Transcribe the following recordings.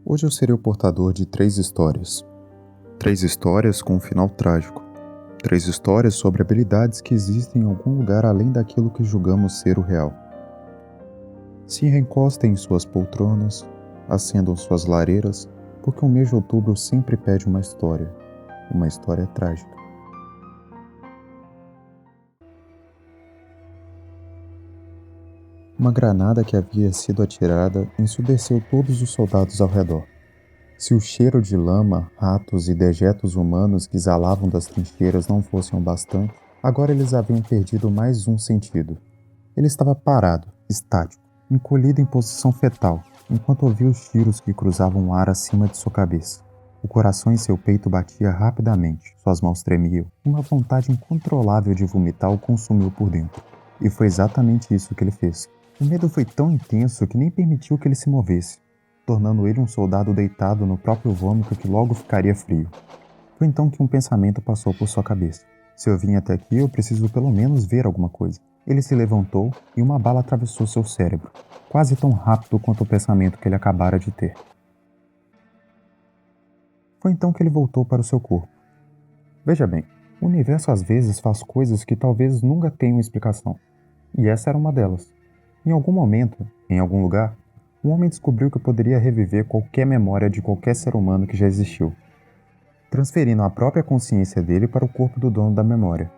Hoje eu serei o portador de 3 histórias. 3 histórias com um final trágico. 3 histórias sobre habilidades que existem em algum lugar além daquilo que julgamos ser o real. Se reencostem em suas poltronas, acendam suas lareiras, porque o mês de outubro sempre pede uma história trágica. Uma granada que havia sido atirada ensurdeceu todos os soldados ao redor. Se o cheiro de lama, ratos e dejetos humanos que exalavam das trincheiras não fossem o bastante, agora eles haviam perdido mais um sentido. Ele estava parado, estático, encolhido em posição fetal, enquanto ouvia os tiros que cruzavam o ar acima de sua cabeça. O coração em seu peito batia rapidamente, suas mãos tremiam, uma vontade incontrolável de vomitar o consumiu por dentro. E foi exatamente isso que ele fez. O medo foi tão intenso que nem permitiu que ele se movesse, tornando ele um soldado deitado no próprio vômito que logo ficaria frio. Foi então que um pensamento passou por sua cabeça. Se eu vim até aqui, eu preciso pelo menos ver alguma coisa. Ele se levantou e uma bala atravessou seu cérebro, quase tão rápido quanto o pensamento que ele acabara de ter. Foi então que ele voltou para o seu corpo. Veja bem, o universo às vezes faz coisas que talvez nunca tenham explicação. E essa era uma delas. Em algum momento, em algum lugar, um homem descobriu que poderia reviver qualquer memória de qualquer ser humano que já existiu, transferindo a própria consciência dele para o corpo do dono da memória,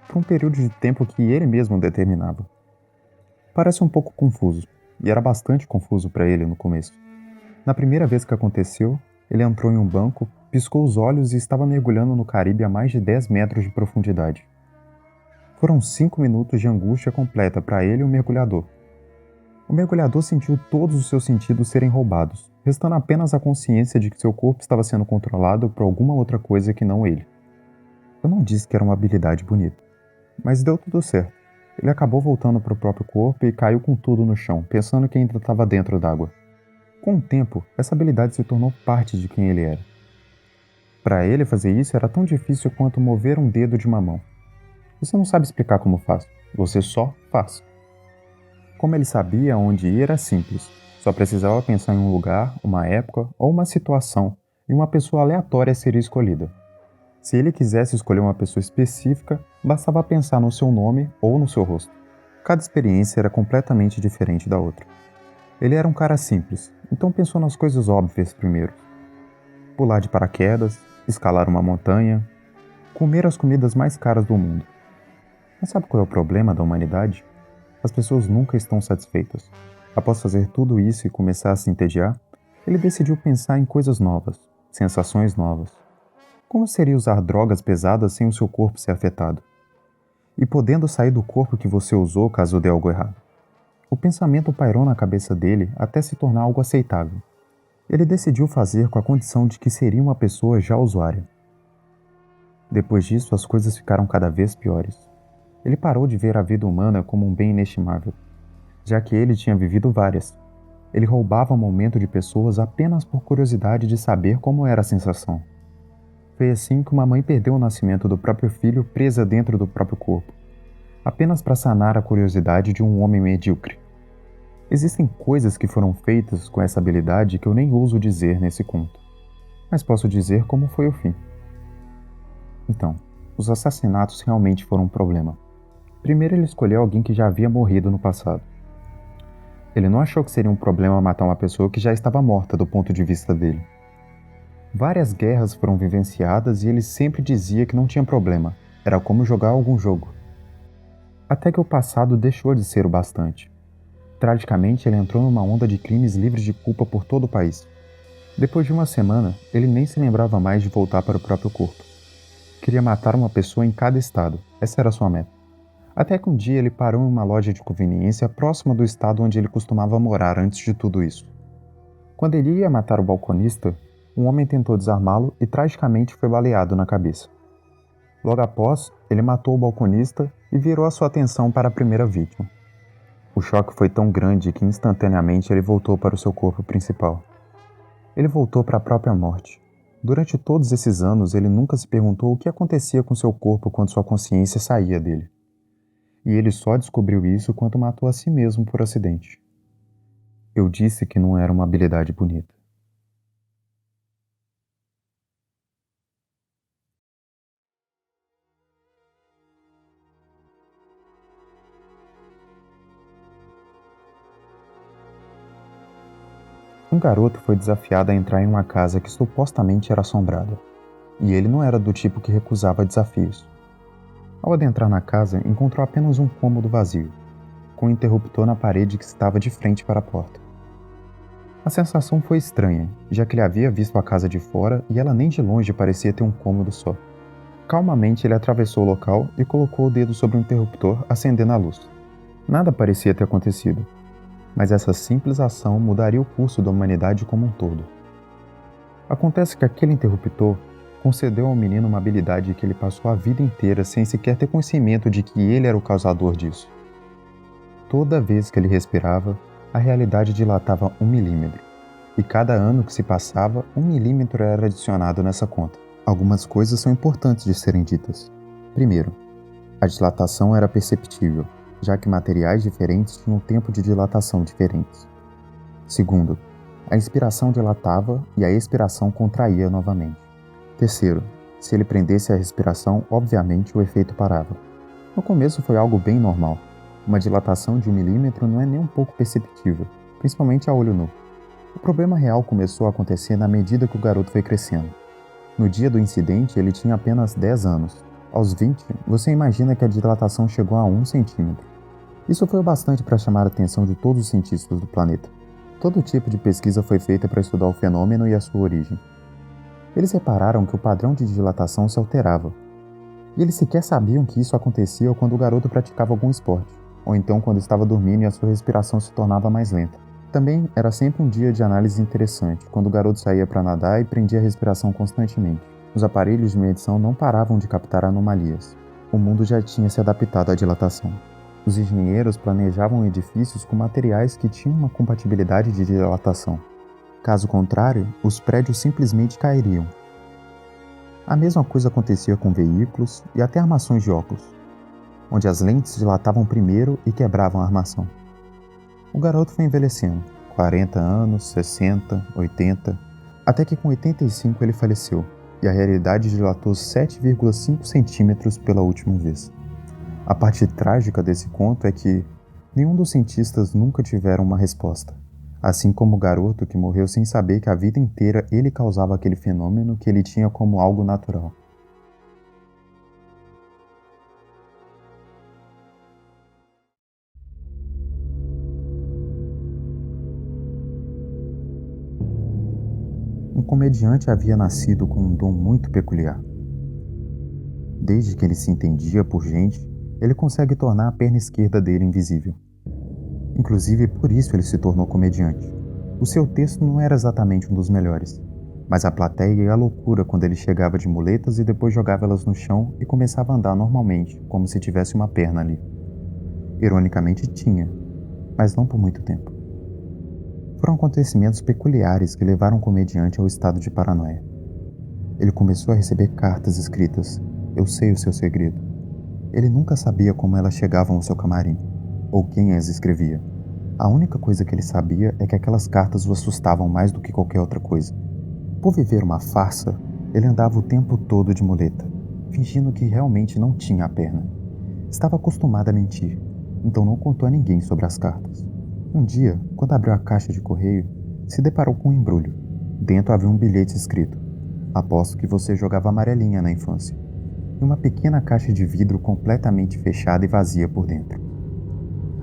por um período de tempo que ele mesmo determinava. Parece um pouco confuso, e era bastante confuso para ele no começo. Na primeira vez que aconteceu, ele entrou em um banco, piscou os olhos e estava mergulhando no Caribe a mais de 10 metros de profundidade. Foram 5 minutos de angústia completa para ele e o mergulhador. O mergulhador sentiu todos os seus sentidos serem roubados, restando apenas a consciência de que seu corpo estava sendo controlado por alguma outra coisa que não ele. Eu não disse que era uma habilidade bonita, mas deu tudo certo. Ele acabou voltando para o próprio corpo e caiu com tudo no chão, pensando que ainda estava dentro d'água. Com o tempo, essa habilidade se tornou parte de quem ele era. Para ele fazer isso era tão difícil quanto mover um dedo de uma mão. Você não sabe explicar como faz, você só faz. Como ele sabia onde ir era simples, só precisava pensar em um lugar, uma época ou uma situação, e uma pessoa aleatória seria escolhida. Se ele quisesse escolher uma pessoa específica, bastava pensar no seu nome ou no seu rosto. Cada experiência era completamente diferente da outra. Ele era um cara simples, então pensou nas coisas óbvias primeiro. Pular de paraquedas, escalar uma montanha, comer as comidas mais caras do mundo. Mas sabe qual é o problema da humanidade? As pessoas nunca estão satisfeitas. Após fazer tudo isso e começar a se entediar, ele decidiu pensar em coisas novas, sensações novas. Como seria usar drogas pesadas sem o seu corpo ser afetado? E podendo sair do corpo que você usou caso dê algo errado? O pensamento pairou na cabeça dele até se tornar algo aceitável. Ele decidiu fazer com a condição de que seria uma pessoa já usuária. Depois disso, as coisas ficaram cada vez piores. Ele parou de ver a vida humana como um bem inestimável, já que ele tinha vivido várias. Ele roubava o momento de pessoas apenas por curiosidade de saber como era a sensação. Foi assim que uma mãe perdeu o nascimento do próprio filho presa dentro do próprio corpo, apenas para sanar a curiosidade de um homem medíocre. Existem coisas que foram feitas com essa habilidade que eu nem ouso dizer nesse conto, mas posso dizer como foi o fim. Então, os assassinatos realmente foram um problema. Primeiro ele escolheu alguém que já havia morrido no passado. Ele não achou que seria um problema matar uma pessoa que já estava morta do ponto de vista dele. Várias guerras foram vivenciadas e ele sempre dizia que não tinha problema, era como jogar algum jogo. Até que o passado deixou de ser o bastante. Tragicamente, ele entrou numa onda de crimes livres de culpa por todo o país. Depois de uma semana, ele nem se lembrava mais de voltar para o próprio corpo. Queria matar uma pessoa em cada estado, essa era sua meta. Até que um dia ele parou em uma loja de conveniência próxima do estado onde ele costumava morar antes de tudo isso. Quando ele ia matar o balconista, um homem tentou desarmá-lo e tragicamente foi baleado na cabeça. Logo após, ele matou o balconista e virou a sua atenção para a primeira vítima. O choque foi tão grande que instantaneamente ele voltou para o seu corpo principal. Ele voltou para a própria morte. Durante todos esses anos, ele nunca se perguntou o que acontecia com seu corpo quando sua consciência saía dele. E ele só descobriu isso quando matou a si mesmo por acidente. Eu disse que não era uma habilidade bonita. Um garoto foi desafiado a entrar em uma casa que supostamente era assombrada, e ele não era do tipo que recusava desafios. Ao adentrar na casa, encontrou apenas um cômodo vazio, com um interruptor na parede que estava de frente para a porta. A sensação foi estranha, já que ele havia visto a casa de fora e ela nem de longe parecia ter um cômodo só. Calmamente ele atravessou o local e colocou o dedo sobre o interruptor, acendendo a luz. Nada parecia ter acontecido, mas essa simples ação mudaria o curso da humanidade como um todo. Acontece que aquele interruptor concedeu ao menino uma habilidade que ele passou a vida inteira sem sequer ter conhecimento de que ele era o causador disso. Toda vez que ele respirava, a realidade dilatava 1 milímetro, e cada ano que se passava, 1 milímetro era adicionado nessa conta. Algumas coisas são importantes de serem ditas. Primeiro, a dilatação era perceptível, já que materiais diferentes tinham tempo de dilatação diferentes. Segundo, a inspiração dilatava e a expiração contraía novamente. Terceiro, se ele prendesse a respiração, obviamente o efeito parava. No começo foi algo bem normal. Uma dilatação de 1 milímetro não é nem um pouco perceptível, principalmente a olho nu. O problema real começou a acontecer na medida que o garoto foi crescendo. No dia do incidente, ele tinha apenas 10 anos. Aos 20, você imagina que a dilatação chegou a 1 centímetro. Isso foi o bastante para chamar a atenção de todos os cientistas do planeta. Todo tipo de pesquisa foi feita para estudar o fenômeno e a sua origem. Eles repararam que o padrão de dilatação se alterava. E eles sequer sabiam que isso acontecia quando o garoto praticava algum esporte, ou então quando estava dormindo e a sua respiração se tornava mais lenta. Também era sempre um dia de análise interessante, quando o garoto saía para nadar e prendia a respiração constantemente. Os aparelhos de medição não paravam de captar anomalias. O mundo já tinha se adaptado à dilatação. Os engenheiros planejavam edifícios com materiais que tinham uma compatibilidade de dilatação. Caso contrário, os prédios simplesmente cairiam. A mesma coisa acontecia com veículos e até armações de óculos, onde as lentes dilatavam primeiro e quebravam a armação. O garoto foi envelhecendo, 40 anos, 60, 80, até que com 85 ele faleceu, e a realidade dilatou 7,5 centímetros pela última vez. A parte trágica desse conto é que nenhum dos cientistas nunca tiveram uma resposta, assim como o garoto que morreu sem saber que a vida inteira ele causava aquele fenômeno que ele tinha como algo natural. Um comediante havia nascido com um dom muito peculiar. Desde que ele se entendia por gente, ele consegue tornar a perna esquerda dele invisível. Inclusive, por isso ele se tornou comediante. O seu texto não era exatamente um dos melhores, mas a plateia ia à loucura quando ele chegava de muletas e depois jogava elas no chão e começava a andar normalmente, como se tivesse uma perna ali. Ironicamente tinha, mas não por muito tempo. Foram acontecimentos peculiares que levaram o comediante ao estado de paranoia. Ele começou a receber cartas escritas: "Eu sei o seu segredo." Ele nunca sabia como elas chegavam ao seu camarim, ou quem as escrevia. A única coisa que ele sabia é que aquelas cartas o assustavam mais do que qualquer outra coisa. Por viver uma farsa, ele andava o tempo todo de muleta, fingindo que realmente não tinha a perna. Estava acostumado a mentir, então não contou a ninguém sobre as cartas. Um dia, quando abriu a caixa de correio, se deparou com um embrulho. Dentro havia um bilhete escrito: "Aposto que você jogava amarelinha na infância." E uma pequena caixa de vidro completamente fechada e vazia por dentro.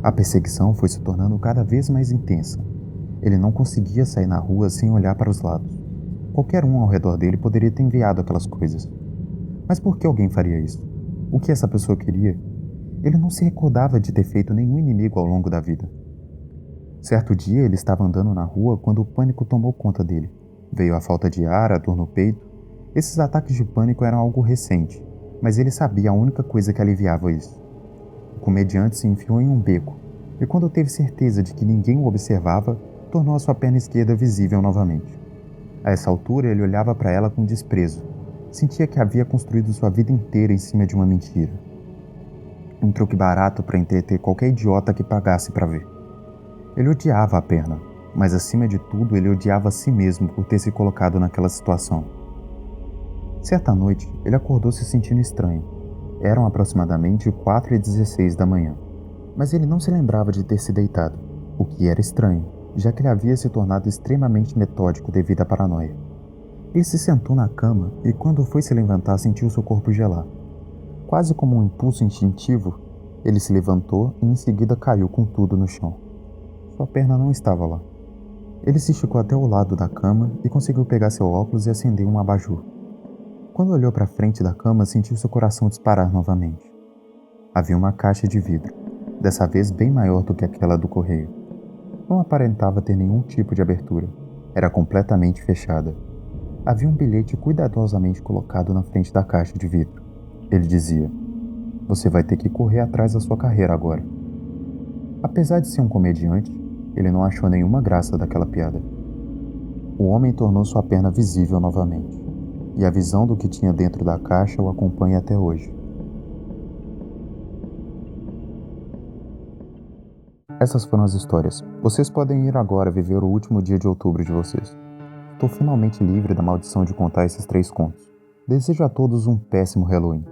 A perseguição foi se tornando cada vez mais intensa. Ele não conseguia sair na rua sem olhar para os lados. Qualquer um ao redor dele poderia ter enviado aquelas coisas. Mas por que alguém faria isso? O que essa pessoa queria? Ele não se recordava de ter feito nenhum inimigo ao longo da vida. Certo dia ele estava andando na rua quando o pânico tomou conta dele. Veio a falta de ar, a dor no peito. Esses ataques de pânico eram algo recente, mas ele sabia a única coisa que aliviava isso. O comediante se enfiou em um beco, e quando teve certeza de que ninguém o observava, tornou a sua perna esquerda visível novamente. A essa altura ele olhava para ela com desprezo. Sentia que havia construído sua vida inteira em cima de uma mentira. Um truque barato para entreter qualquer idiota que pagasse para ver. Ele odiava a perna, mas acima de tudo ele odiava a si mesmo por ter se colocado naquela situação. Certa noite, ele acordou se sentindo estranho. Eram aproximadamente 4h16 da manhã, mas ele não se lembrava de ter se deitado, o que era estranho, já que ele havia se tornado extremamente metódico devido à paranoia. Ele se sentou na cama e, quando foi se levantar, sentiu seu corpo gelar. Quase como um impulso instintivo, ele se levantou e em seguida caiu com tudo no chão. Sua perna não estava lá. Ele se esticou até o lado da cama e conseguiu pegar seu óculos e acender um abajur. Quando olhou para frente da cama, sentiu seu coração disparar novamente. Havia uma caixa de vidro, dessa vez bem maior do que aquela do correio. Não aparentava ter nenhum tipo de abertura. Era completamente fechada. Havia um bilhete cuidadosamente colocado na frente da caixa de vidro. Ele dizia: "Você vai ter que correr atrás da sua carreira agora." Apesar de ser um comediante, ele não achou nenhuma graça daquela piada. O homem tornou sua perna visível novamente, e a visão do que tinha dentro da caixa o acompanha até hoje. Essas foram as histórias. Vocês podem ir agora viver o último dia de outubro de vocês. Estou finalmente livre da maldição de contar esses 3 contos. Desejo a todos um péssimo Halloween.